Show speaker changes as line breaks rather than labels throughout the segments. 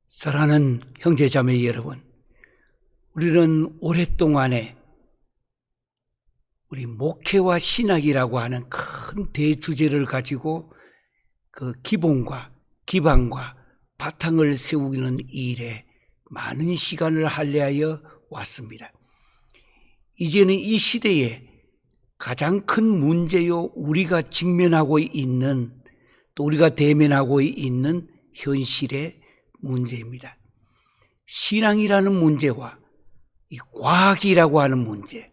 사랑하는 형제자매 여러분, 우리는 오랫동안에 우리 목회와 신학이라고 하는 큰 대주제를 가지고 그 기본과 기반과 바탕을 세우는 일에 많은 시간을 할애하여 왔습니다. 이제는 이 시대에 가장 큰 문제요, 우리가 직면하고 있는, 또 우리가 대면하고 있는 현실의 문제입니다. 신앙이라는 문제와 이 과학이라고 하는 문제.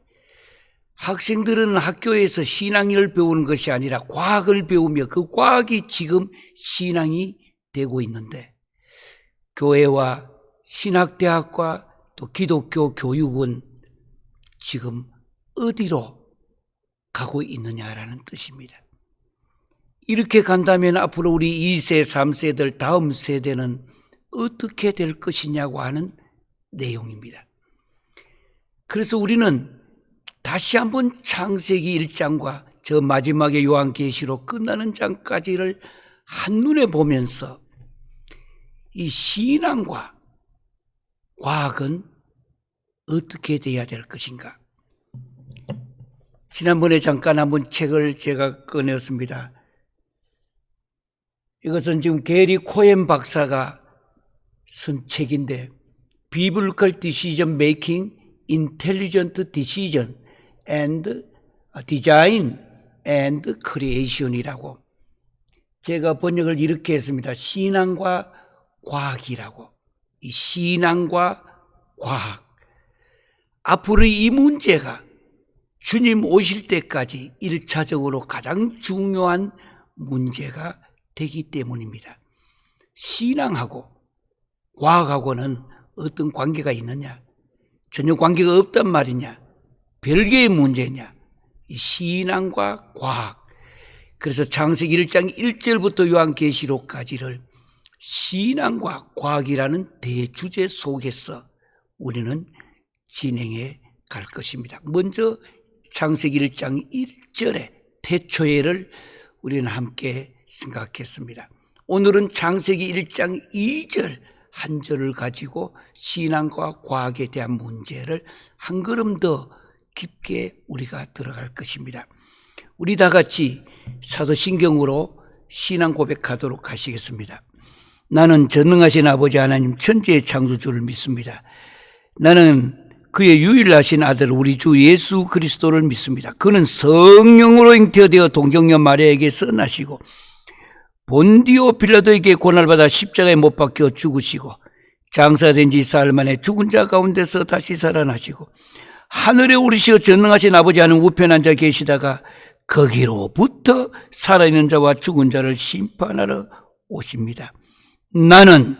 학생들은 학교에서 신앙을 배우는 것이 아니라 과학을 배우며 그 과학이 지금 신앙이 되고 있는데, 교회와 신학대학과 또 기독교 교육은 지금 어디로 가고 있느냐라는 뜻입니다. 이렇게 간다면 앞으로 우리 2세, 3세들 다음 세대는 어떻게 될 것이냐고 하는 내용입니다. 그래서 우리는 다시 한번 창세기 1장과 저 마지막에 요한계시록 끝나는 장까지를 한눈에 보면서 이 신앙과 과학은 어떻게 돼야 될 것인가. 지난번에 잠깐 한번 책을 제가 꺼내었습니다. 이것은 지금 게리 코엔 박사가 쓴 책인데, Biblical Decision Making, Intelligent Decision and Design and Creation이라고, 제가 번역을 이렇게 했습니다. 신앙과 과학이라고. 이 신앙과 과학. 앞으로 이 문제가 주님 오실 때까지 1차적으로 가장 중요한 문제가 되기 때문입니다. 신앙하고 과학하고는 어떤 관계가 있느냐? 전혀 관계가 없단 말이냐? 별개의 문제냐? 이 신앙과 과학. 그래서 창세기 1장 1절부터 요한계시록까지를 신앙과 과학이라는 대주제 속에서 우리는 진행해 갈 것입니다. 먼저 창세기 1장 1절의 태초에를 우리는 함께 생각했습니다. 오늘은 창세기 1장 2절 한 절을 가지고 신앙과 과학에 대한 문제를 한 걸음 더 깊게 우리가 들어갈 것입니다. 우리 다 같이 사도신경으로 신앙 고백하도록 하시겠습니다. 나는 전능하신 아버지 하나님 천지의 창조주를 믿습니다. 나는 그의 유일하신 아들 우리 주 예수 그리스도를 믿습니다. 그는 성령으로 잉태되어 동정녀 마리아에게서 나시고 본디오 빌라도에게 고난받아 십자가에 못 박혀 죽으시고 장사된 지 사흘 만에 죽은 자 가운데서 다시 살아나시고 하늘에 오르시어 전능하신 아버지 하는 우편에 앉아 계시다가 거기로부터 살아있는 자와 죽은 자를 심판하러 오십니다. 나는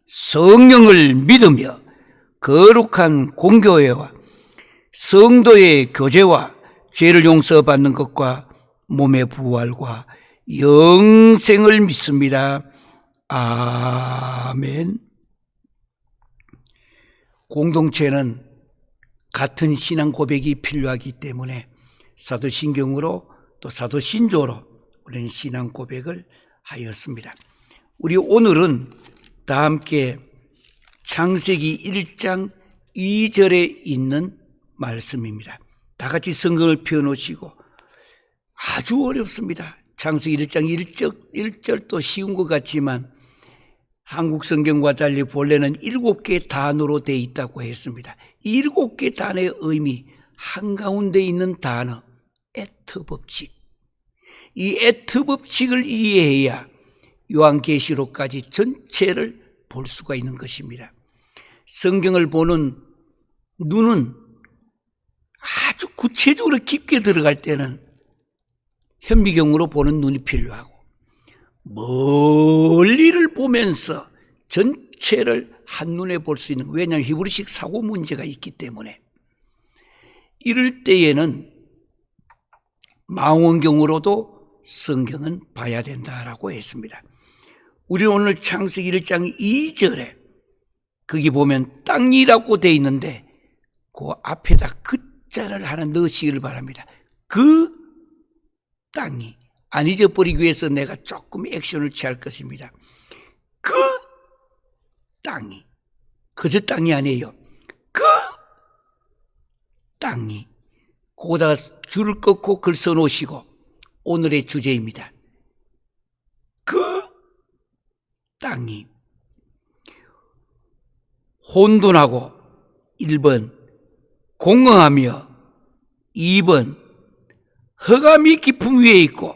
성령을 믿으며 거룩한 공교회와 성도의 교제와 죄를 용서받는 것과 몸의 부활과 영생을 믿습니다. 아멘. 공동체는 같은 신앙 고백이 필요하기 때문에 사도신경으로 또 사도신조로 우리는 신앙 고백을 하였습니다. 우리 오늘은 다 함께 창세기 1장 2절에 있는 말씀입니다. 다 같이 성경을 펴놓으시고, 아주 어렵습니다. 창세기 1장 1절도 쉬운 것 같지만 한국 성경과 달리 본래는 7개 단어로 되어 있다고 했습니다. 7개 단어의 의미, 한가운데 있는 단어 에트 법칙. 이 에트 법칙을 이해해야 요한계시록까지 전체를 볼 수가 있는 것입니다. 성경을 보는 눈은 아주 구체적으로 깊게 들어갈 때는 현미경으로 보는 눈이 필요하고, 멀리를 보면서 전체를 한눈에 볼 수 있는, 왜냐하면 히브리식 사고 문제가 있기 때문에, 이럴 때에는 망원경으로도 성경은 봐야 된다라고 했습니다. 우리 오늘 창세기 1장 2절에 거기 보면 땅이라고 돼 있는데 그 앞에다 그자를 하나 넣으시기를 바랍니다. 그 땅이 안 잊어버리기 위해서 내가 조금 액션을 취할 것입니다. 그 땅이 그저 땅이 아니에요. 그 땅이 거기다가 줄을 긋고 글 써놓으시고 오늘의 주제입니다. 그 땅이 혼돈하고 1번 공허하며 2번 흑암이 깊음 위에 있고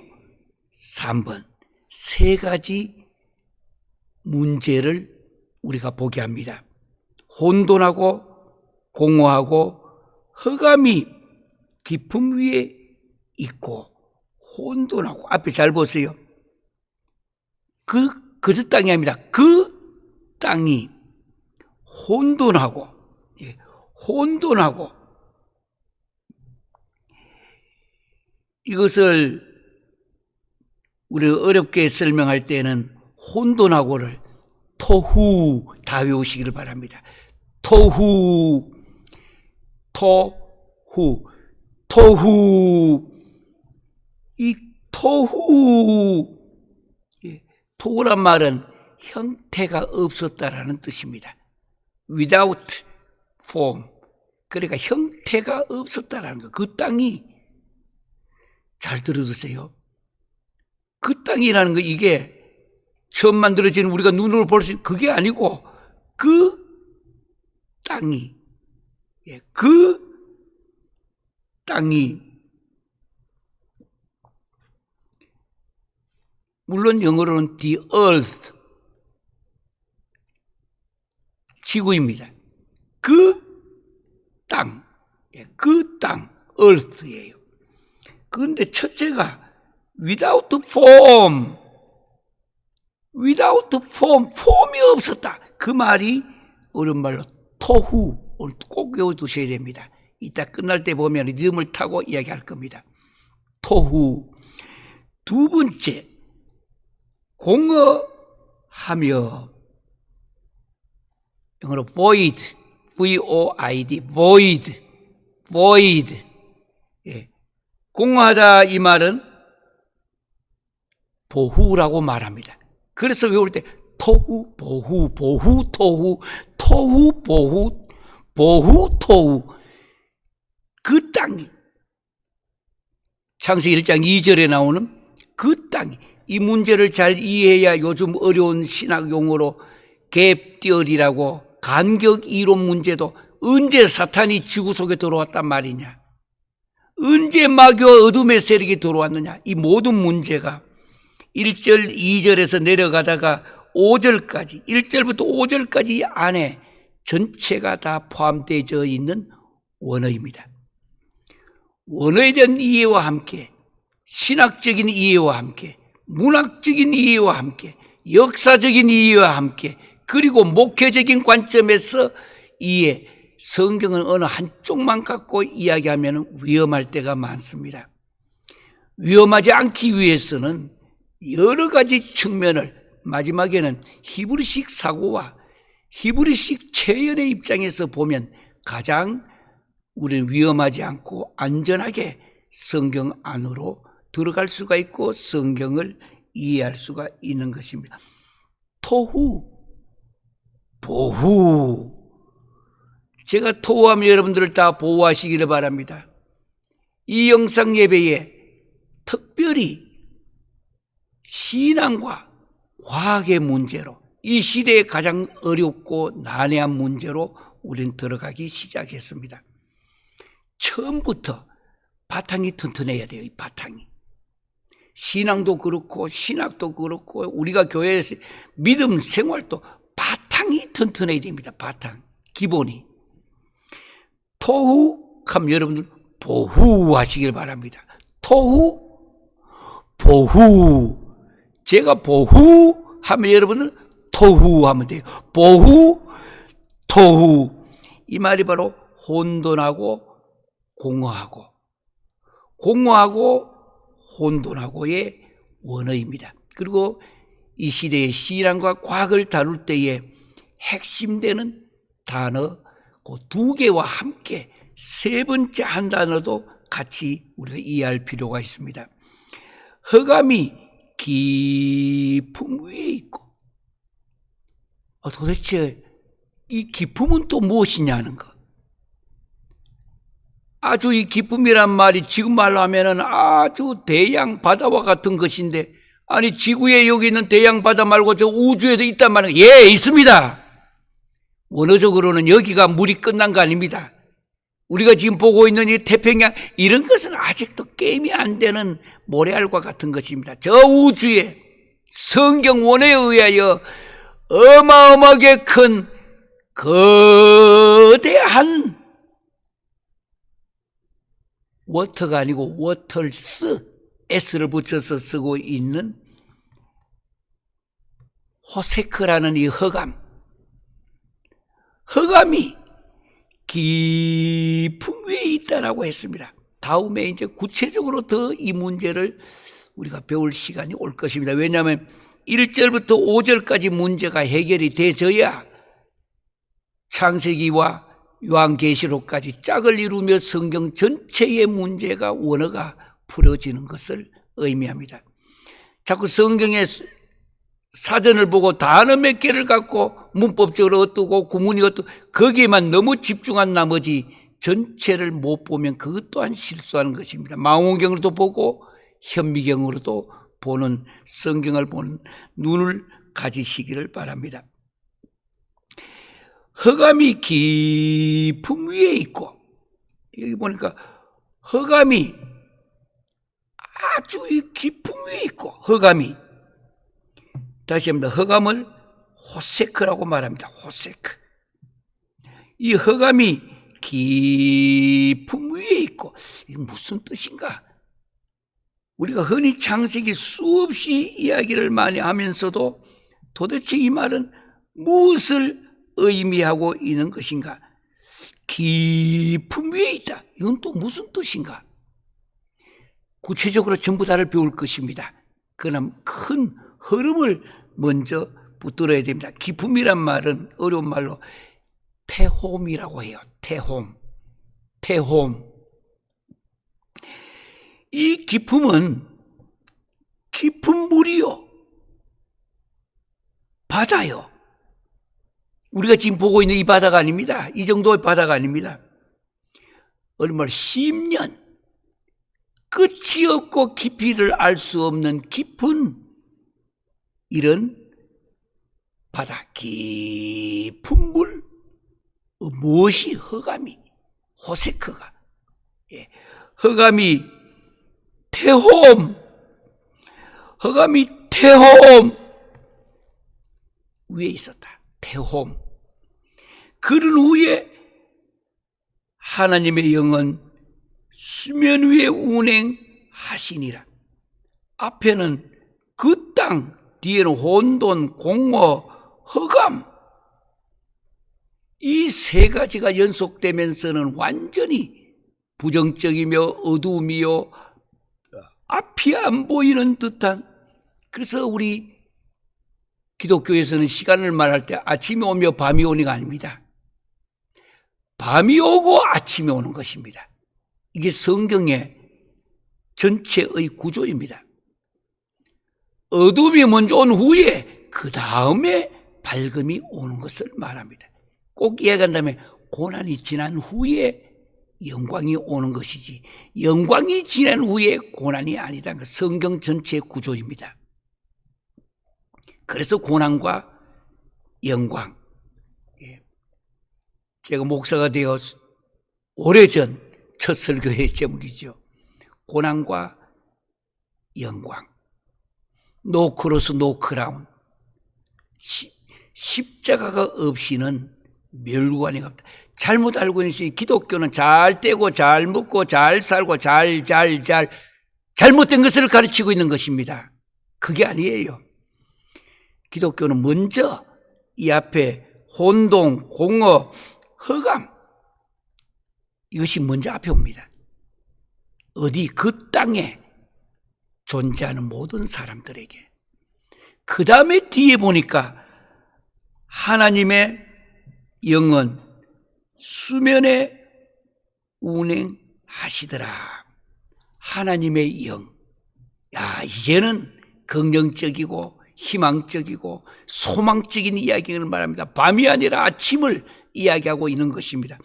3번 세 가지 문제를 우리가 보게 합니다. 혼돈하고 공허하고 흑암이 깊음 위에 있고 혼돈하고 앞에 잘 보세요. 그저 땅이 아닙니다. 그 땅이 혼돈하고 혼돈하고 이것을 우리가 어렵게 설명할 때는 혼돈하고를 토후 다 외우시기를 바랍니다. 토후 이 토후 토후란 말은 형태가 없었다라는 뜻입니다. without form 그러니까 형태가 없었다라는 거. 그 땅이 잘 들어두세요. 그 땅이라는 거 이게 처음 만들어진 우리가 눈으로 볼 수 있는 그게 아니고 그 땅이 그 땅이 물론 영어로는 the earth 지구입니다. 그 땅 earth예요. 그런데 첫째가 without form 폼이 없었다. 그 말이 어려운 말로 토후 꼭 외워두셔야 됩니다. 이따 끝날 때 보면 리듬을 타고 이야기할 겁니다. 토후. 두 번째 공허하며 영어로 void void 공허하다 이 말은 보후라고 말합니다. 그래서 외울 때 토후 보후 토후 그 땅이 창세기 1장 2절에 나오는 그 땅이 이 문제를 잘 이해해야 요즘 어려운 신학 용어로 갭티어리라고 간격 이론 문제도 언제 사탄이 지구 속에 들어왔단 말이냐, 언제 마귀와 어둠의 세력이 들어왔느냐, 이 모든 문제가 1절 2절에서 내려가다가 5절까지 1절부터 5절까지 안에 전체가 다 포함되어 있는 원어입니다. 원어에 대한 이해와 함께 신학적인 이해와 함께 문학적인 이해와 함께 역사적인 이해와 함께 그리고 목회적인 관점에서 이해, 성경은 어느 한쪽만 갖고 이야기하면 위험할 때가 많습니다. 위험하지 않기 위해서는 여러 가지 측면을 마지막에는 히브리식 사고와 히브리식 체연의 입장에서 보면 가장 우리는 위험하지 않고 안전하게 성경 안으로 들어갈 수가 있고 성경을 이해할 수가 있는 것입니다. 토후, 보후. 제가 토후하면 여러분들을 다 보호하시기를 바랍니다. 이 영상 예배에 특별히 신앙과 과학의 문제로 이 시대에 가장 어렵고 난해한 문제로 우리는 들어가기 시작했습니다. 처음부터 바탕이 튼튼해야 돼요. 이 바탕이. 신앙도 그렇고 신학도 그렇고 우리가 교회에서 믿음 생활도 바탕이 튼튼해야 됩니다. 바탕, 기본이. 토후 하면 여러분들 보후 하시길 바랍니다. 토후, 보후. 제가 보후 하면 여러분은 토후 하면 돼요. 보후, 토후. 이 말이 바로 혼돈하고 공허하고 혼돈하고의 원어입니다. 그리고 이 시대의 신앙과 과학을 다룰 때에 핵심되는 단어 그 두 개와 함께 세 번째 한 단어도 같이 우리가 이해할 필요가 있습니다. 흑암이 깊음 위에 있고, 도대체 이 깊음은 또 무엇이냐는 거. 아주 이 깊음이란 말이 지금 말로 하면은 아주 대양 바다와 같은 것인데, 아니 지구에 여기 있는 대양 바다 말고 저 우주에도 있단 말이에요. 예, 있습니다. 원어적으로는 여기가 물이 끝난 거 아닙니다. 우리가 지금 보고 있는 이 태평양, 이런 것은 아직도 게임이 안 되는 모래알과 같은 것입니다. 저 우주에 성경 원어에 의하여 어마어마하게 큰 거대한 워터가 아니고 워털스, S를 붙여서 쓰고 있는 호세크라는 이 흑암이 깊은 위에 있다라고 했습니다. 다음에 이제 구체적으로 더 이 문제를 우리가 배울 시간이 올 것입니다. 왜냐하면 1절부터 5절까지 문제가 해결이 되어야 창세기와 요한계시록까지 짝을 이루며 성경 전체의 문제가 원어가 풀어지는 것을 의미합니다. 자꾸 성경의 사전을 보고 단어 몇 개를 갖고 문법적으로 어떠고 구문이 어떠고 거기에만 너무 집중한 나머지 전체를 못 보면 그것 또한 실수하는 것입니다. 망원경으로도 보고 현미경으로도 보는, 성경을 보는 눈을 가지시기를 바랍니다. 흑암이 깊음 위에 있고, 여기 보니까 흑암이 아주 깊음 위에 있고, 흑암이, 다시 합니다. 흑암을 호세크라고 말합니다. 호세크. 이 흑암이 깊음 위에 있고, 이게 무슨 뜻인가? 우리가 흔히 창세기 수없이 이야기를 많이 하면서도 도대체 이 말은 무엇을 의미하고 있는 것인가? 깊음 위에 있다. 이건 또 무슨 뜻인가? 구체적으로 전부 다를 배울 것입니다. 그러나 큰 흐름을 먼저 붙들어야 됩니다. 깊음이란 말은 어려운 말로 태홈이라고 해요. 태홈. 이 깊음은 깊은 물이요, 바다요. 우리가 지금 보고 있는 이 바다가 아닙니다. 이 정도의 바다가 아닙니다. 얼마나 10년 끝이 없고 깊이를 알 수 없는 깊은 이런 바다, 깊은 물, 무엇이 흑암이, 호세크가, 흑암이 태홈 위에 있었다. 태홈. 그런 후에 하나님의 영은 수면 위에 운행하시니라. 앞에는 그 땅, 뒤에는 혼돈, 공허, 흑암, 이 세 가지가 연속되면서는 완전히 부정적이며 어두움이요, 앞이 안 보이는 듯한. 그래서 우리 기독교에서는 시간을 말할 때 아침이 오며 밤이 오니가 아닙니다. 밤이 오고 아침이 오는 것입니다. 이게 성경의 전체의 구조입니다. 어둠이 먼저 온 후에 그 다음에 밝음이 오는 것을 말합니다. 꼭 이해한다면 고난이 지난 후에 영광이 오는 것이지, 영광이 지난 후에 고난이 아니다. 성경 전체의 구조입니다. 그래서 고난과 영광, 제가 목사가 되어 오래전 첫 설교의 제목이죠. 고난과 영광, 노 크로스 노 크라운, 십자가가 없이는 멸관이 없다. 잘못 알고 있으니 기독교는 잘 떼고 잘 먹고 잘 살고 잘못된 것을 가르치고 있는 것입니다. 그게 아니에요. 기독교는 먼저 이 앞에 혼동, 공허, 흑암, 이것이 먼저 앞에 옵니다. 어디 그 땅에 존재하는 모든 사람들에게. 그 다음에 뒤에 보니까 하나님의 영은 수면에 운행하시더라. 하나님의 영. 야, 이제는 긍정적이고 희망적이고 소망적인 이야기를 말합니다. 밤이 아니라 아침을 이야기하고 있는 것입니다.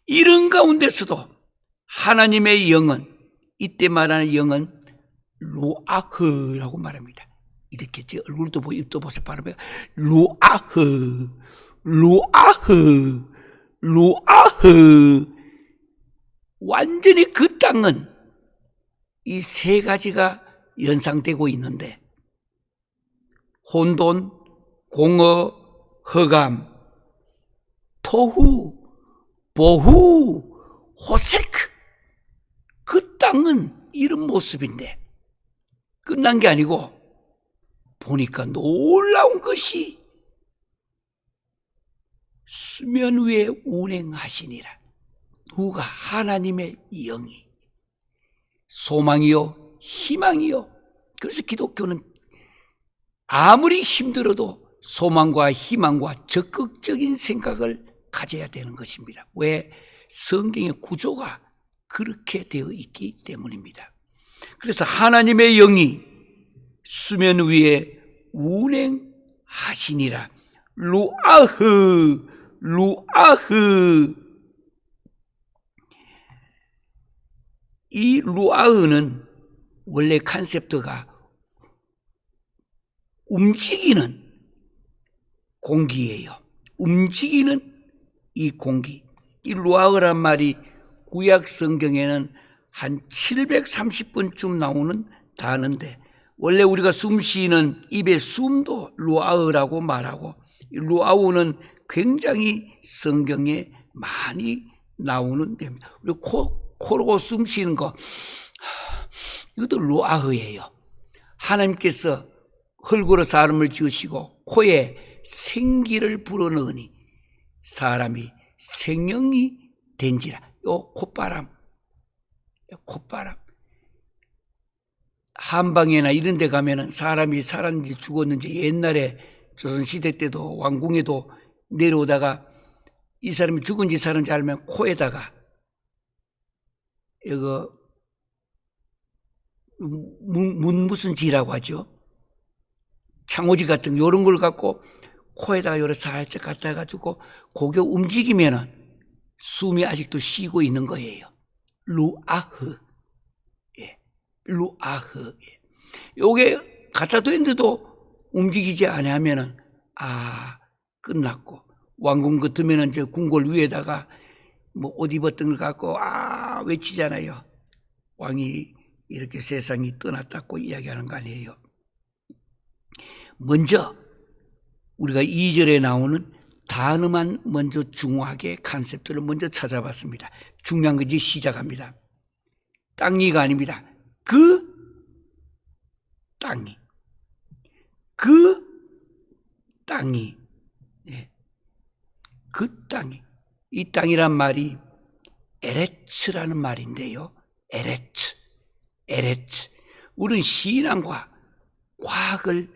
이런 가운데서도 하나님의 영은, 이때 말하는 영은 루아흐라고 말합니다. 이렇게 제 얼굴도 보고 입도 보세요. 바로 루아흐, 루아흐, 루아흐. 완전히 그 땅은 이 세 가지가 연상되고 있는데, 혼돈, 공허, 흑암, 토후, 보후, 호세크. 그 땅은 이런 모습인데 끝난 게 아니고 보니까 놀라운 것이 수면 위에 운행하시니라. 누가? 하나님의 영이. 소망이요, 희망이요. 그래서 기독교는 아무리 힘들어도 소망과 희망과 적극적인 생각을 가져야 되는 것입니다. 왜? 성경의 구조가 그렇게 되어 있기 때문입니다. 그래서 하나님의 영이 수면 위에 운행하시니라. 루아흐, 루아흐. 이 루아흐는 원래 컨셉트가 움직이는 공기예요. 움직이는 이 공기. 이 루아흐란 말이 구약 성경에는 한 730번쯤 나오는 단어인데, 원래 우리가 숨 쉬는 입의 숨도 루아흐라고 말하고, 루아흐는 굉장히 성경에 많이 나오는 데입니다. 우리 코로 숨 쉬는 거, 이것도 루아흐예요. 하나님께서 흙으로 사람을 지으시고 코에 생기를 불어넣으니 사람이 생명이 된지라. 요 콧바람. 한방에나 이런 데 가면은 사람이 살았는지 죽었는지, 옛날에 조선시대 때도 왕궁에도 내려오다가 이 사람이 죽은지 살았는지 알면 코에다가 이거 무슨 지라고 하죠? 창호지 같은 요런 걸 갖고 코에다가 요래 살짝 갖다 가지고 고개 움직이면은 숨이 아직도 쉬고 있는 거예요. 루아흐. 예. 루아흐. 예. 요게 갖다 뒀는데도 움직이지 않으면은 끝났고, 왕궁 같으면은 이제 궁궐 위에다가 뭐 옷 입었던 걸 갖고 외치잖아요. 왕이 이렇게 세상이 떠났다고 이야기하는 거 아니에요. 먼저 우리가 2절에 나오는 단어만 먼저 중요하게 컨셉트를 먼저 찾아봤습니다. 중요한 것이 시작합니다. 땅이가 아닙니다. 그 땅이. 그 땅이. 네. 그 땅이. 이 땅이란 말이 에레츠라는 말인데요. 에레츠. 우리는 신앙과 과학을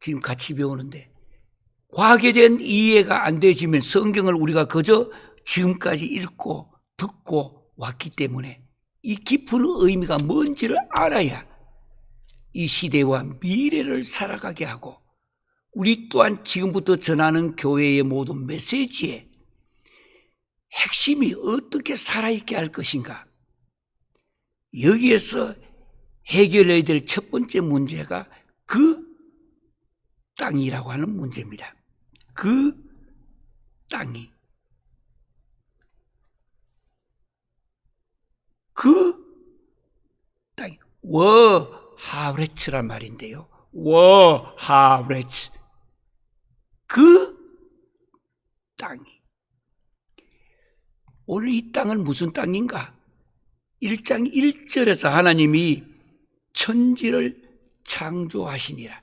지금 같이 배우는데, 과학에 대한 이해가 안 되지만 성경을 우리가 그저 지금까지 읽고 듣고 왔기 때문에 이 깊은 의미가 뭔지를 알아야 이 시대와 미래를 살아가게 하고, 우리 또한 지금부터 전하는 교회의 모든 메시지에 핵심이 어떻게 살아있게 할 것인가, 여기에서 해결해야 될 첫 번째 문제가 그 땅이라고 하는 문제입니다. 그 땅이. 그 땅이. 워하브레츠란 말인데요. 워하브레츠. 그 땅이. 오늘 이 땅은 무슨 땅인가? 1장 1절에서 하나님이 천지를 창조하시니라.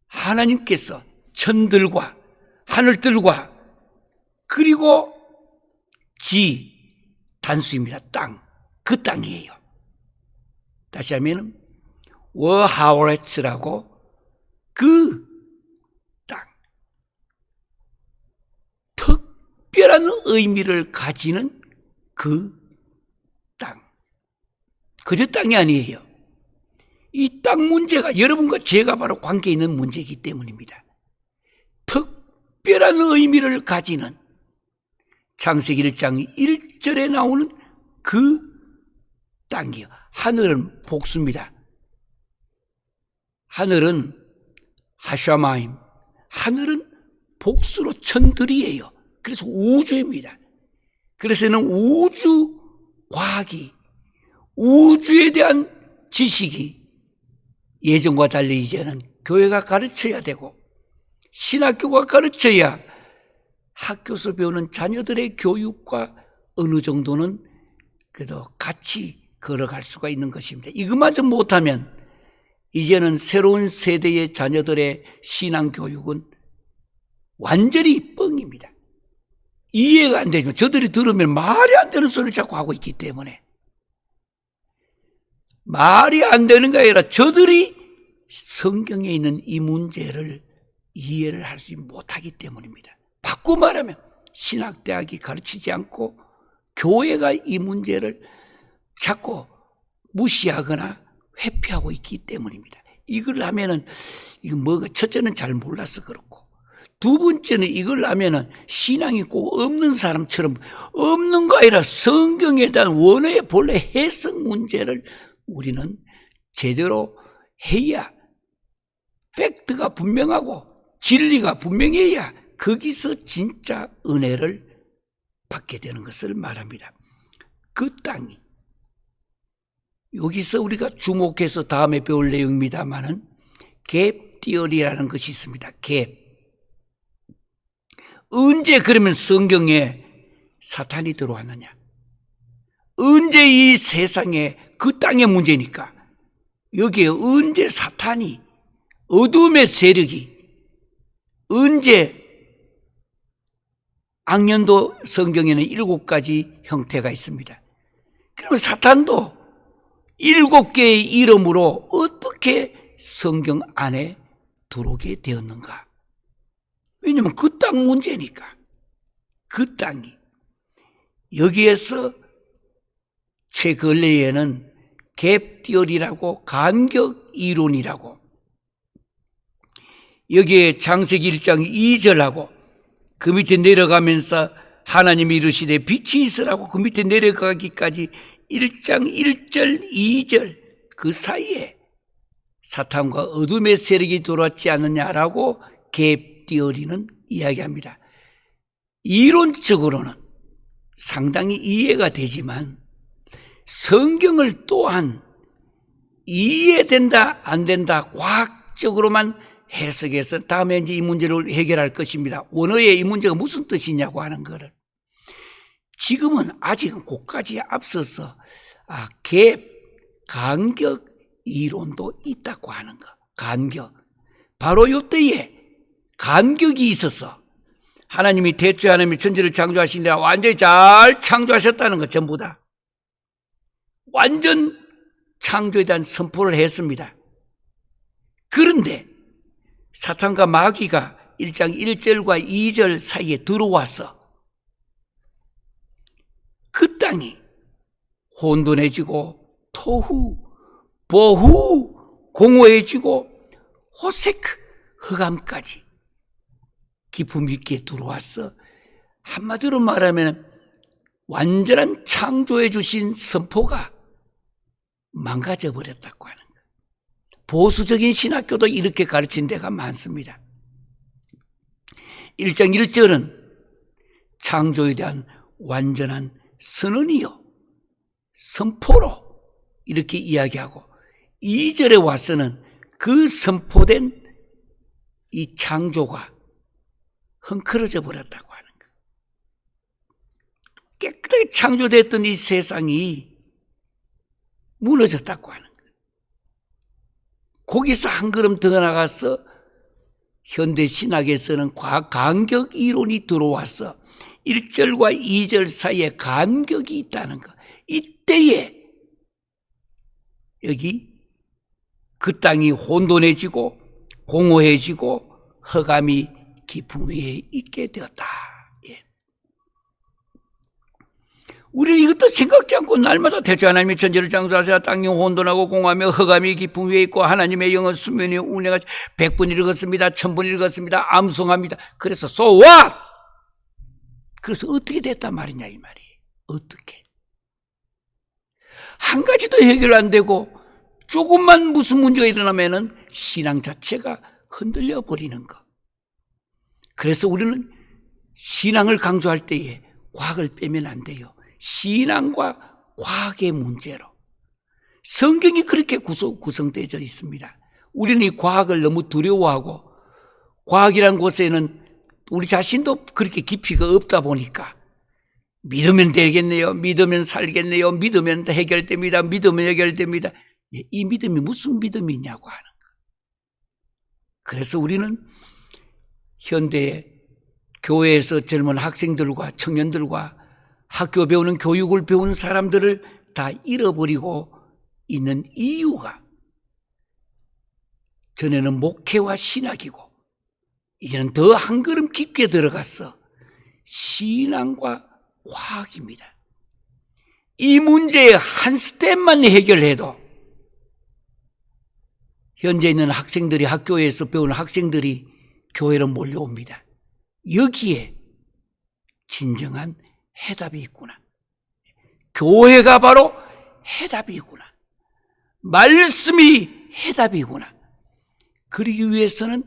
하나님께서 천들과 하늘들과 그리고 단수입니다. 땅. 그 땅이에요. 다시 하면 워하우레츠라고 그 땅, 특별한 의미를 가지는 그 땅, 그저 땅이 아니에요. 이 땅 문제가 여러분과 제가 바로 관계 있는 문제이기 때문입니다. 특별한 의미를 가지는 창세기 1장 1절에 나오는 그 땅이요. 하늘은 복수입니다. 하늘은 하샤마임, 하늘은 복수로 천들이에요. 그래서 우주입니다. 그래서는 우주 과학이, 우주에 대한 지식이 예전과 달리 이제는 교회가 가르쳐야 되고 신학교가 가르쳐야 학교에서 배우는 자녀들의 교육과 어느 정도는 그래도 같이 걸어갈 수가 있는 것입니다. 이것마저 못하면 이제는 새로운 세대의 자녀들의 신앙교육은 완전히 뻥입니다. 이해가 안 되지만 저들이 들으면 말이 안 되는 소리를 자꾸 하고 있기 때문에, 말이 안 되는 게 아니라 저들이 성경에 있는 이 문제를 이해를 하지 못하기 때문입니다. 바꿔 말하면 신학대학이 가르치지 않고 교회가 이 문제를 자꾸 무시하거나 회피하고 있기 때문입니다. 이걸 하면은, 이거 뭐가, 첫째는 잘 몰라서 그렇고, 두 번째는 이걸 하면은 신앙이 꼭 없는 사람처럼, 없는 거 아니라 성경에 대한 원어의 본래 해석 문제를 우리는 제대로 해야, 팩트가 분명하고 진리가 분명해야 거기서 진짜 은혜를 받게 되는 것을 말합니다. 그 땅이, 여기서 우리가 주목해서 다음에 배울 내용입니다만은 갭 띠어리라는 것이 있습니다. 갭. 언제 그러면 성경에 사탄이 들어왔느냐? 언제 이 세상에 그 땅의 문제니까 여기에 언제 사탄이, 어둠의 세력이, 언제, 악년도 성경에는 7가지 형태가 있습니다. 그러면 사탄도 7개의 이름으로 어떻게 성경 안에 들어오게 되었는가? 왜냐하면 그 땅 문제니까. 그 땅이. 여기에서 최근래에는 갭티어리라고, 간격 이론이라고, 여기에 창세기 1장 2절하고 그 밑에 내려가면서 하나님이 이르시되 빛이 있으라고 그 밑에 내려가기까지 1장 1절 2절 그 사이에 사탄과 어둠의 세력이 들어왔지 않느냐라고 갭티어리는 이야기합니다. 이론적으로는 상당히 이해가 되지만 성경을 또한 이해된다 안 된다 과학적으로만 해석해서 다음에 이제 이 문제를 해결할 것입니다. 원어의 이 문제가 무슨 뜻이냐고 하는 거를. 지금은 아직은 그까지 앞서서 갭, 간격 이론도 있다고 하는 거. 간격. 바로 이때에 간격이 있어서 하나님이 태초에 하나님이 천지를 창조하시니라 완전히 잘 창조하셨다는 것, 전부 다. 완전 창조에 대한 선포를 했습니다. 그런데 사탄과 마귀가 1장 1절과 2절 사이에 들어와서 그 땅이 혼돈해지고 토후, 보후, 공허해지고 호세크, 흑암까지 깊음 있게 들어와서 한마디로 말하면 완전한 창조해 주신 선포가 망가져 버렸다고 하는 거예요. 보수적인 신학교도 이렇게 가르친 데가 많습니다. 1장 1절은 창조에 대한 완전한 선언이요, 선포로 이렇게 이야기하고 2절에 와서는 그 선포된 이 창조가 헝클어져 버렸다고 하는 거예요. 깨끗하게 창조됐던 이 세상이 무너졌다고 하는 거예요. 거기서 한 걸음 더 나가서 현대 신학에서는 간격 이론이 들어와서 1절과 2절 사이에 간격이 있다는 거. 이때에 여기 그 땅이 혼돈해지고 공허해지고 흑암이 깊음 위에 있게 되었다. 예. 우리는 이것도 생각지 않고 날마다 대체 하나님이 천지를 창조하사 땅이 혼돈하고 공허하며 흑암이 깊음 위에 있고 하나님의 영은 수면 위에 운행하시 100분 읽었습니다. 1000분 읽었습니다. 암송합니다. 그래서 so what? 그래서 어떻게 됐단 말이냐 이 말이에요. 어떻게? 한 가지도 해결 안 되고 조금만 무슨 문제가 일어나면은 신앙 자체가 흔들려 버리는 것. 그래서 우리는 신앙을 강조할 때에 과학을 빼면 안 돼요. 신앙과 과학의 문제로. 성경이 그렇게 구성되어 있습니다. 우리는 이 과학을 너무 두려워하고 과학이란 곳에는 우리 자신도 그렇게 깊이가 없다 보니까 믿으면 되겠네요. 믿으면 살겠네요. 믿으면 해결됩니다. 믿으면 해결됩니다. 이 믿음이 무슨 믿음이 있냐고 하는 거. 그래서 우리는 현대의 교회에서 젊은 학생들과 청년들과 학교 배우는 교육을 배우는 사람들을 다 잃어버리고 있는 이유가 전에는 목회와 신학이고 이제는 더 한 걸음 깊게 들어가서 신앙과 과학입니다. 이 문제의 한 스텝만 해결해도 현재 있는 학생들이 학교에서 배우는 학생들이 교회로 몰려옵니다. 여기에 진정한 해답이 있구나. 교회가 바로 해답이구나. 말씀이 해답이구나. 그러기 위해서는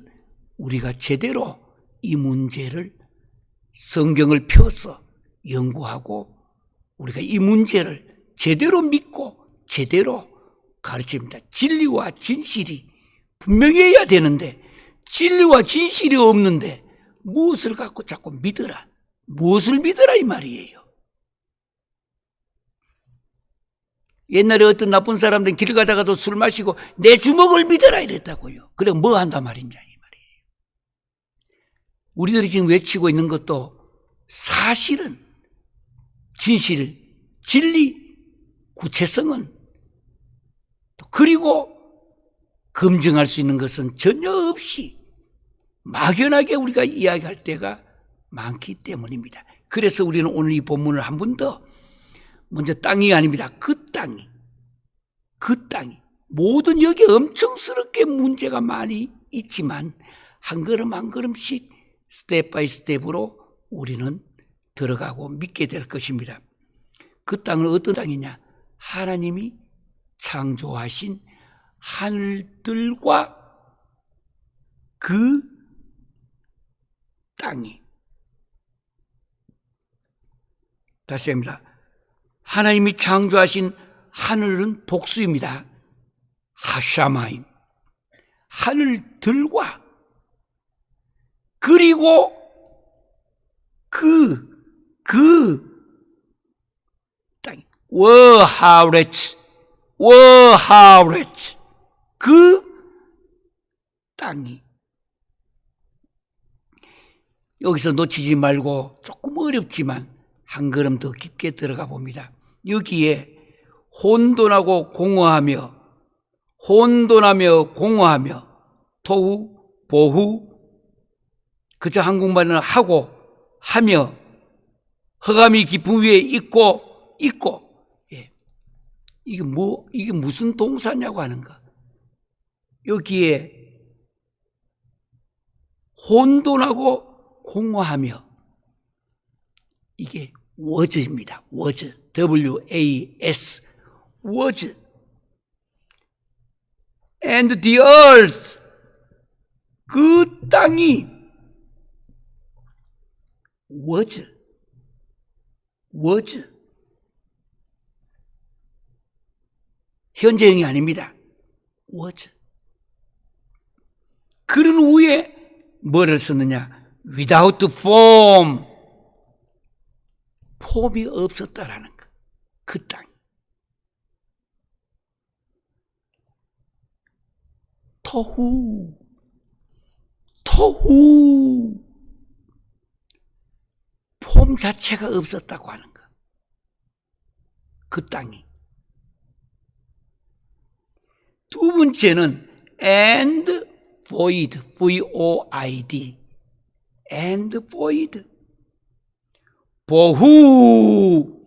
우리가 제대로 이 문제를 성경을 펴서 연구하고 우리가 이 문제를 제대로 믿고 제대로 가르칩니다. 진리와 진실이 분명해야 되는데 진리와 진실이 없는데 무엇을 갖고 자꾸 믿어라. 무엇을 믿어라 이 말이에요. 옛날에 어떤 나쁜 사람들은 길 가다가도 술 마시고 내 주먹을 믿어라 이랬다고요. 그래 뭐 한단 말이냐 이 말이에요. 우리들이 지금 외치고 있는 것도 사실은 진실, 진리, 구체성은 그리고 검증할 수 있는 것은 전혀 없이 막연하게 우리가 이야기할 때가 많기 때문입니다. 그래서 우리는 오늘 이 본문을 한 번 더 먼저 땅이 아닙니다. 그 땅이 모든 여기 엄청스럽게 문제가 많이 있지만 한 걸음 한 걸음씩 스텝 바이 스텝으로 우리는 들어가고 믿게 될 것입니다. 그 땅은 어떤 땅이냐? 하나님이 창조하신 하늘들과 그 땅이. 다시 합니다. 하나님이 창조하신 하늘은 복수입니다. 하샤마임. 하늘들과 그리고 그 땅. 워하우레츠. 그 땅이. 여기서 놓치지 말고 조금 어렵지만 한 걸음 더 깊게 들어가 봅니다. 여기에 혼돈하고 공허하며 토후, 보후, 그저 한국말은 하고 하며 흑암이 깊은 위에 있고 예. 이게 무슨 동사냐고 하는 거. 여기에 혼돈하고 공허하며 이게 was입니다. was. W-A-S. was. And the earth. 그 땅이 was. 현재형이 아닙니다. was. 그런 후에 뭐를 썼느냐? without form. 폼이 없었다라는 것. 그 땅. 토후. 폼 자체가 없었다고 하는 것. 그 땅이. 두 번째는 and void, void, and void. 보후,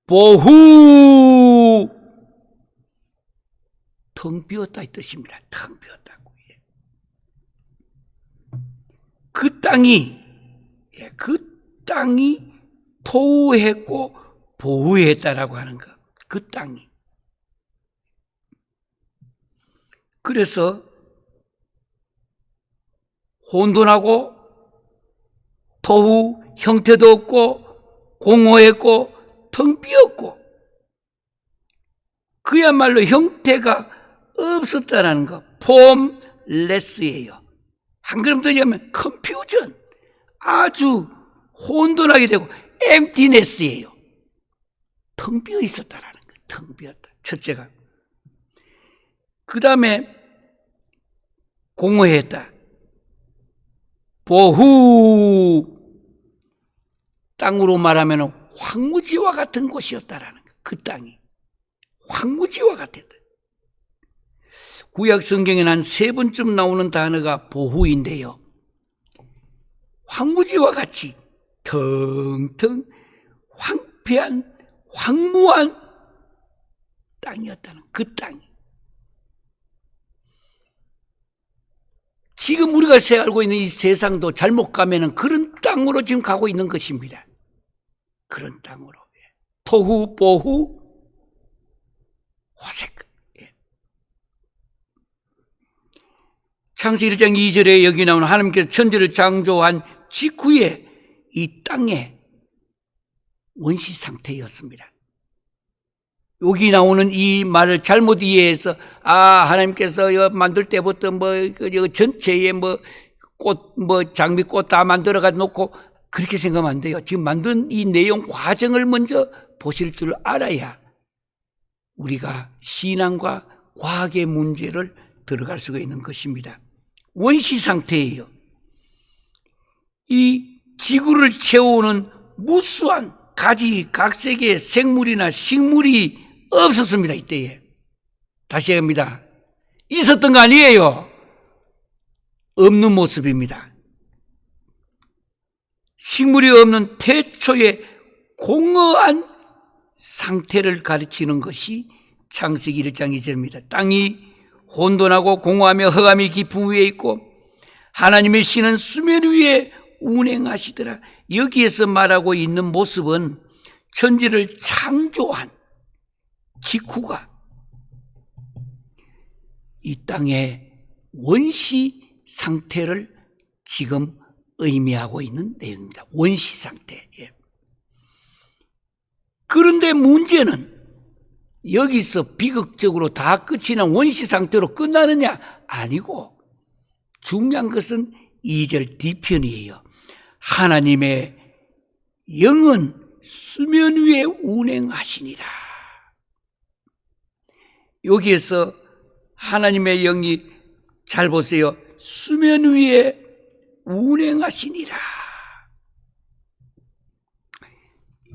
보후, 텅 비었다 이 뜻입니다. 텅 비었다고. 그 땅이 토후했고 보후했다라고 하는 것. 그 땅이. 그래서 혼돈하고 토후, 형태도 없고 공허했고 텅 비었고 그야말로 형태가 없었다라는 것. 폼레스예요. 한 걸음 더 얘기하면 컨퓨전, 아주 혼돈하게 되고 엠티네스예요. 텅 비어 있었다라는 거예요. 텅 비었다. 첫째가. 그 다음에 공허했다. 보후, 땅으로 말하면 황무지와 같은 곳이었다라는 거예요. 그 땅이 황무지와 같았다. 구약 성경에는 한 3번쯤 나오는 단어가 보후인데요. 황무지와 같이 텅텅 황폐한 황무한 땅이었다는 그 땅이. 지금 우리가 살고 있는 이 세상도 잘못 가면은 그런 땅으로 지금 가고 있는 것입니다. 그런 땅으로. 토후, 보후, 호색. 창세기 1장 2절에 여기 나오는 하나님께서 천지를 창조한 직후에 이 땅의 원시 상태였습니다. 여기 나오는 이 말을 잘못 이해해서 하나님께서 만들 때부터 전체에 꽃 장미꽃 다 만들어 놓고 그렇게 생각하면 안 돼요. 지금 만든 이 내용 과정을 먼저 보실 줄 알아야 우리가 신앙과 과학의 문제를 들어갈 수가 있는 것입니다. 원시 상태예요. 이 지구를 채우는 무수한 가지 각색의 생물이나 식물이 없었습니다. 이때에. 다시 합니다. 있었던 거 아니에요. 없는 모습입니다. 식물이 없는 태초의 공허한 상태를 가르치는 것이 창세기 1장 2절입니다. 땅이 혼돈하고 공허하며 흑암이 깊은 위에 있고 하나님의 신은 수면 위에 운행하시더라. 여기에서 말하고 있는 모습은 천지를 창조한 직후가 이 땅의 원시 상태를 지금 의미하고 있는 내용입니다. 원시 상태. 그런데 문제는 여기서 비극적으로 다 끝이 난 원시 상태로 끝나느냐? 아니고 중요한 것은 2절 뒤편이에요. 하나님의 영은 수면 위에 운행하시니라. 여기에서 하나님의 영이 잘 보세요. 수면 위에 운행하시니라.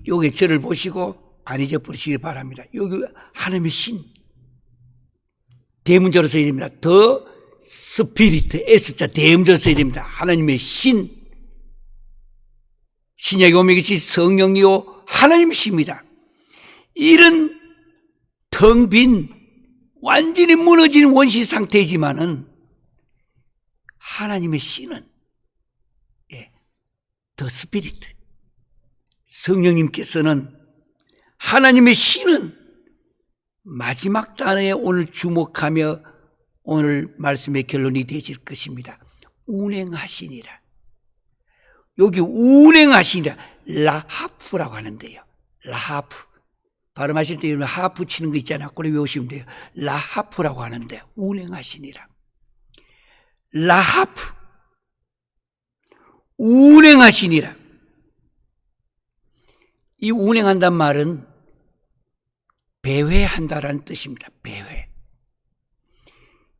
여기 저를 보시고 안 잊어버리시기 바랍니다. 여기 하나님의 신. 대문자로 써야 됩니다. 더 스피리트, S자 대문자로 써야 됩니다. 하나님의 신. 신약에 오면 이것이 성령이요 하나님이십니다. 이런 텅 빈 완전히 무너진 원시 상태이지만은 하나님의 신은 더 스피리트. 성령님께서는 하나님의 신은 마지막 단어에 오늘 주목하며 오늘 말씀의 결론이 되실 것입니다. 운행하시니라. 여기 운행하시니라. 라하프라고 하는데요. 라하프. 발음하실 때 하프 치는 거 있잖아요. 그걸 외우시면 돼요. 라하프라고 하는데 운행하시니라. 라하프. 운행하시니라. 이 운행한단 말은 배회한다라는 뜻입니다. 배회.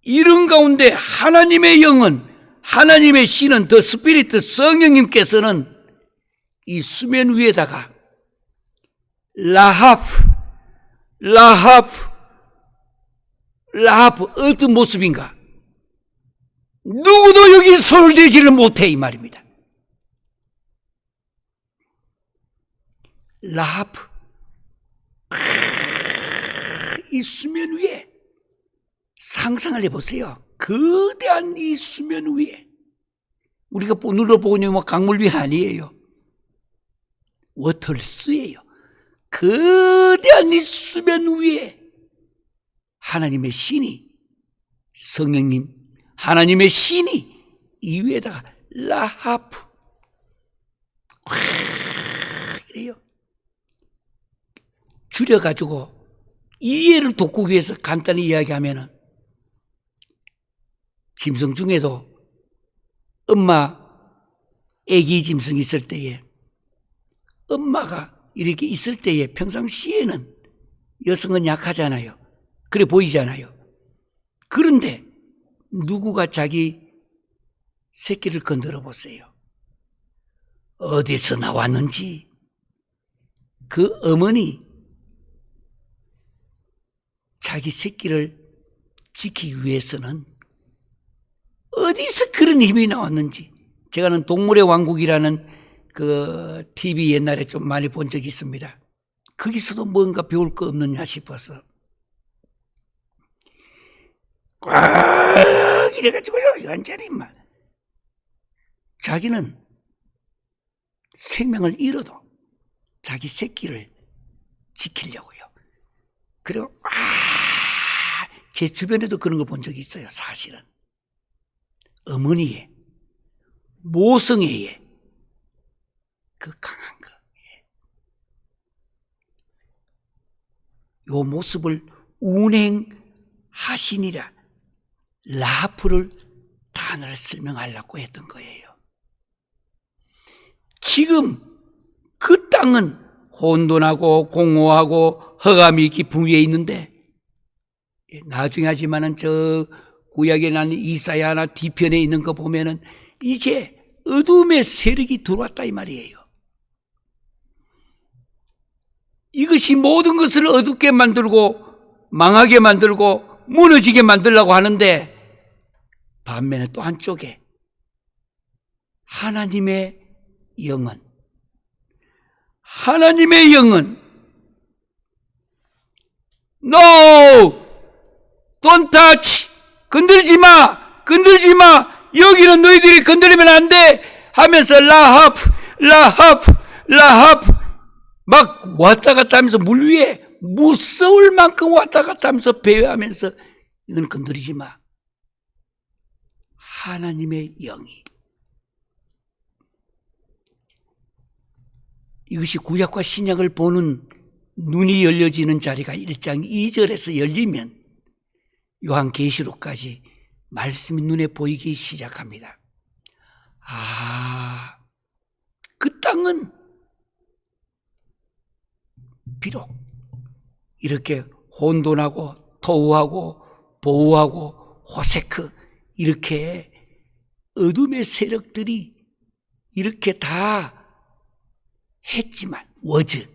이런 가운데 하나님의 영은, 하나님의 신은 더 스피리트 성령님께서는 이 수면 위에다가 라하프, 라하프, 라합 어떤 모습인가? 누구도 여기 손을 대지를 못해 이 말입니다. 라합 이 수면 위에 상상을 해보세요. 거대한 이 수면 위에 우리가 눈으로 보는 강물 위 아니에요. 워털스예요. 거대한 이 수면 위에 하나님의 신이 성령님 하나님의 신이 이 위에다가 라하프 이래요. 줄여가지고 이해를 돕기 위해서 간단히 이야기하면은 짐승 중에도 엄마 애기 짐승이 있을 때에 엄마가 이렇게 있을 때에 평상시에는 여성은 약하잖아요. 그래 보이잖아요. 그런데 누구가 자기 새끼를 건드려 보세요. 어디서 나왔는지 그 어머니 자기 새끼를 지키기 위해서는 어디서 그런 힘이 나왔는지 제가는 동물의 왕국이라는 그 TV 옛날에 좀 많이 본 적이 있습니다. 거기서도 뭔가 배울 거 없느냐 싶어서 꽉 이래가지고요 완전히 막 자기는 생명을 잃어도 자기 새끼를 지키려고요. 그리고 제 주변에도 그런 걸 본 적이 있어요. 사실은 어머니의 모성애의 그 강한 거, 요 모습을 운행하시니라 라하프를 단어를 설명하려고 했던 거예요. 지금 그 땅은 혼돈하고 공허하고 흑암이 깊은 위에 있는데 나중에 하지만은 저 구약에 나는 이사야나 뒤편에 있는 거 보면은 이제 어둠의 세력이 들어왔다 이 말이에요. 이것이 모든 것을 어둡게 만들고 망하게 만들고 무너지게 만들려고 하는데 반면에 또 한쪽에 하나님의 영은 No! Don't touch! 건들지 마! 여기는 너희들이 건드리면 안 돼! 하면서 라합 막 왔다 갔다 하면서 물 위에 무서울 만큼 왔다 갔다 하면서 배회하면서 이건 건드리지 마. 하나님의 영이 이것이 구약과 신약을 보는 눈이 열려지는 자리가 1장 2절에서 열리면 요한계시록까지 말씀이 눈에 보이기 시작합니다. 그 땅은 비록 이렇게 혼돈하고 토우하고 보우하고 호세크 이렇게 어둠의 세력들이 이렇게 다 했지만 워즈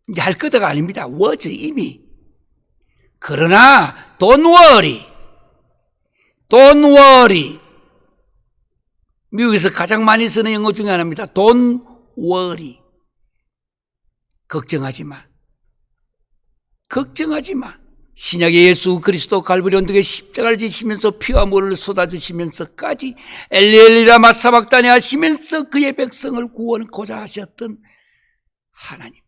이제 할 거다가 아닙니다. 워즈 이미. 그러나 don't worry 미국에서 가장 많이 쓰는 영어 중에 하나입니다. Don't worry. 걱정하지 마. 신약의 예수 그리스도 갈보리 언덕에 십자가를 지시면서 피와 물을 쏟아주시면서까지 엘리엘리라마 사박다니 하시면서 그의 백성을 구원하고자 하셨던 하나님.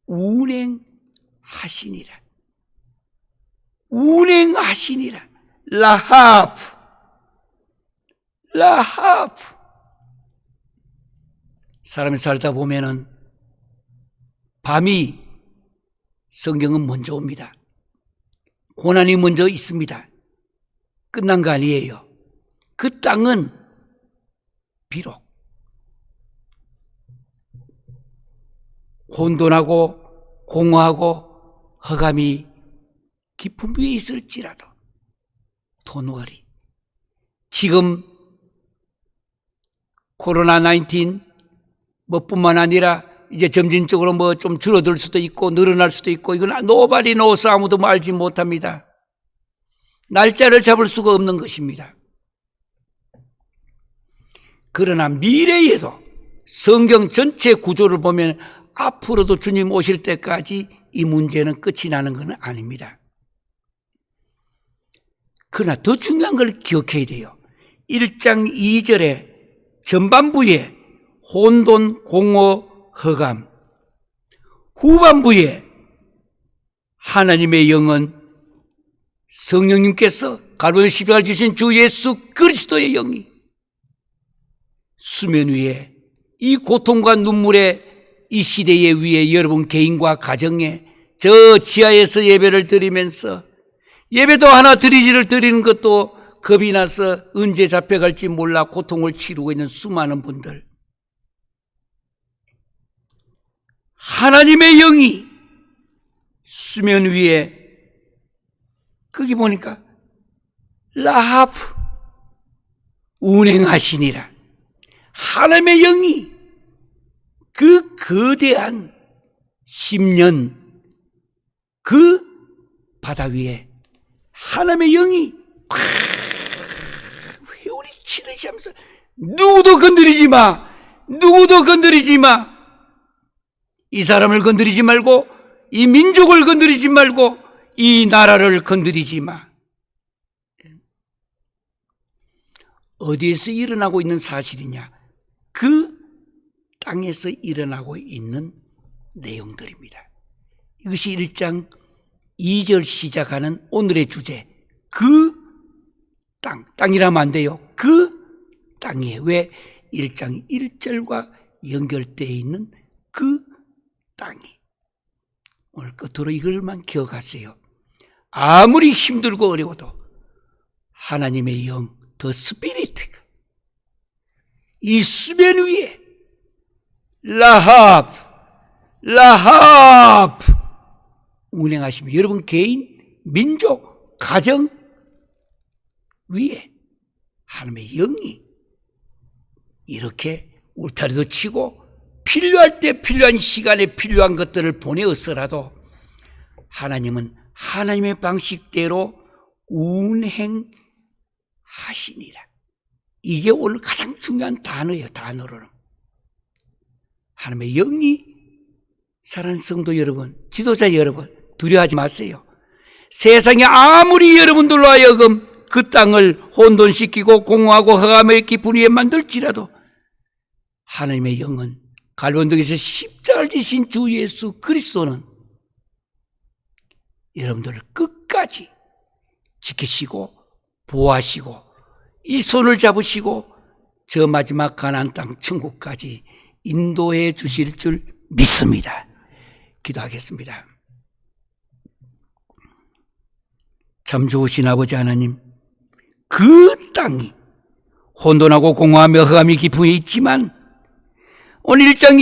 운행하시니라. 라하프. 사람이 살다 보면은 밤이 성경은 먼저 옵니다. 고난이 먼저 있습니다. 끝난 거 아니에요. 그 땅은 비록 혼돈하고 공허하고 흑암이 깊은 위에 있을지라도 don't worry. 지금 코로나19 뿐만 아니라 이제 점진적으로 좀 줄어들 수도 있고 늘어날 수도 있고, 이건 nobody knows, 아무도 알지 못합니다. 날짜를 잡을 수가 없는 것입니다. 그러나 미래에도 성경 전체 구조를 보면 앞으로도 주님 오실 때까지 이 문제는 끝이 나는 건 아닙니다. 그러나 더 중요한 걸 기억해야 돼요. 1장 2절에 전반부에 혼돈, 공허, 허감, 후반부에 하나님의 영은 성령님께서 갈보리 십자가를 지신 주 예수 그리스도의 영이 수면 위에 이 고통과 눈물의 이 시대의 위에 여러분 개인과 가정에 저 지하에서 예배를 드리면서 예배도 하나 드리는 것도 겁이 나서 언제 잡혀갈지 몰라 고통을 치르고 있는 수많은 분들, 하나님의 영이 수면 위에 거기 보니까 라하프 운행하시니라. 하나님의 영이 그 거대한 10년 그 바다 위에 하나님의 영이 회오리 치듯이 하면서 누구도 건드리지 마, 누구도 건드리지 마, 이 사람을 건드리지 말고 이 민족을 건드리지 말고 이 나라를 건드리지 마. 어디에서 일어나고 있는 사실이냐? 그 땅에서 일어나고 있는 내용들입니다. 이것이 1장 2절 시작하는 오늘의 주제, 그 땅이라면 안 돼요. 그 땅이에요. 왜? 1장 1절과 연결되어 있는 그 땅이. 오늘 끝으로 이걸만 기억하세요. 아무리 힘들고 어려워도 하나님의 영, 더 스피리트가 이 수면 위에 라합 운행하시면 여러분 개인, 민족, 가정 위에 하나님의 영이 이렇게 울타리도 치고 필요할 때 필요한 시간에 필요한 것들을 보내었어라도 하나님은 하나님의 방식대로 운행하시니라. 이게 오늘 가장 중요한 단어예요. 단어로는 하나님의 영이, 사랑하는 성도 여러분, 지도자 여러분, 두려워하지 마세요. 세상에 아무리 여러분들로 하여금 그 땅을 혼돈시키고 공허하고 허감의 깊은 위에 만들지라도 하나님의 영은 갈보리에서 십자가를 지신 주 예수 그리스도는 여러분들을 끝까지 지키시고 보호하시고 이 손을 잡으시고 저 마지막 가나안 땅 천국까지 인도해 주실 줄 믿습니다. 기도하겠습니다. 참 좋으신 아버지 하나님, 그 땅이 혼돈하고 공허하며 흑암이 깊은 데 있지만 오늘 1장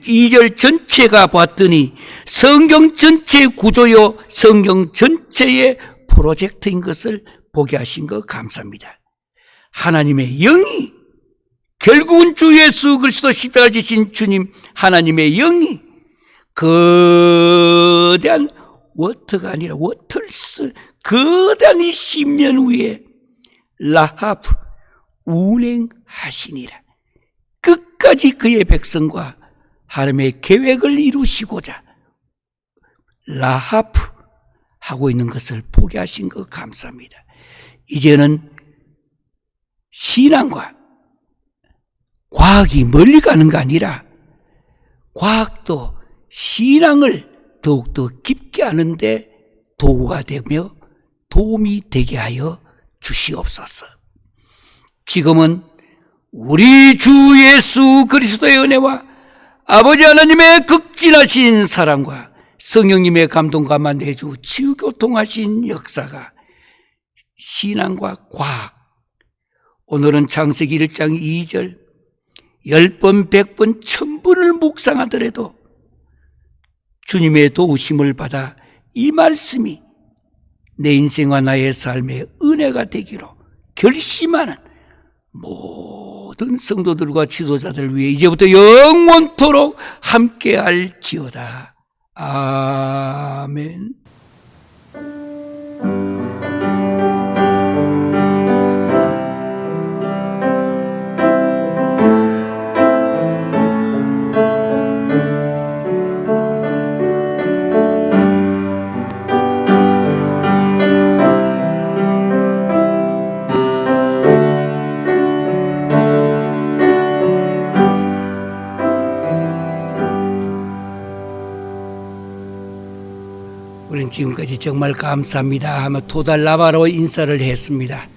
2절 전체가 봤더니 성경 전체의 구조요, 성경 전체의 프로젝트인 것을 보게 하신 것 감사합니다. 하나님의 영이, 결국은 주 예수 그리스도 십자가를 지신 주님 하나님의 영이 거대한 워터가 아니라 워털스, 거대한 이 10년 위에 라하프 운행하시니라. 끝까지 그의 백성과 하나님의 계획을 이루시고자 라하프 하고 있는 것을 보게 하신 것 감사합니다. 이제는 신앙과 과학이 멀리 가는 거 아니라 과학도 신앙을 더욱더 깊게 하는데 도구가 되며 도움이 되게 하여 주시옵소서. 지금은 우리 주 예수 그리스도의 은혜와 아버지 하나님의 극진하신 사랑과 성령님의 감동과 내주 치유교통하신 역사가 신앙과 과학, 오늘은 창세기 1장 2절 10번, 100번, 1000번을 묵상하더라도 주님의 도우심을 받아 이 말씀이 내 인생과 나의 삶의 은혜가 되기로 결심하는 모든 모든 성도들과 지도자들을 위해 이제부터 영원토록 함께할지어다. 아멘. 우리는 지금까지 정말 감사합니다 하며 토달라바로 인사를 했습니다.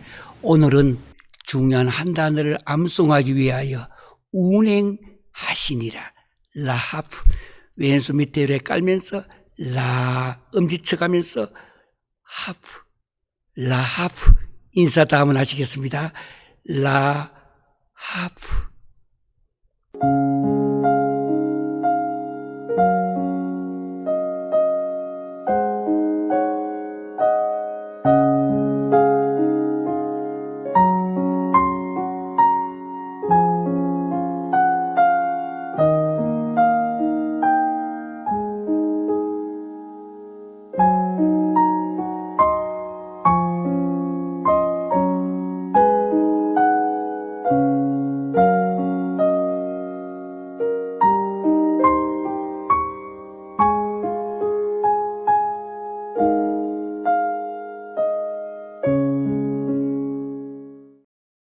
오늘은 중요한 한 단어를 암송하기 위하여 운행하시니라. 라하프, 왼손 밑에 깔면서 라 엄지쳐가면서 하프, 라하프 인사 다음은 하시겠습니다. 라하프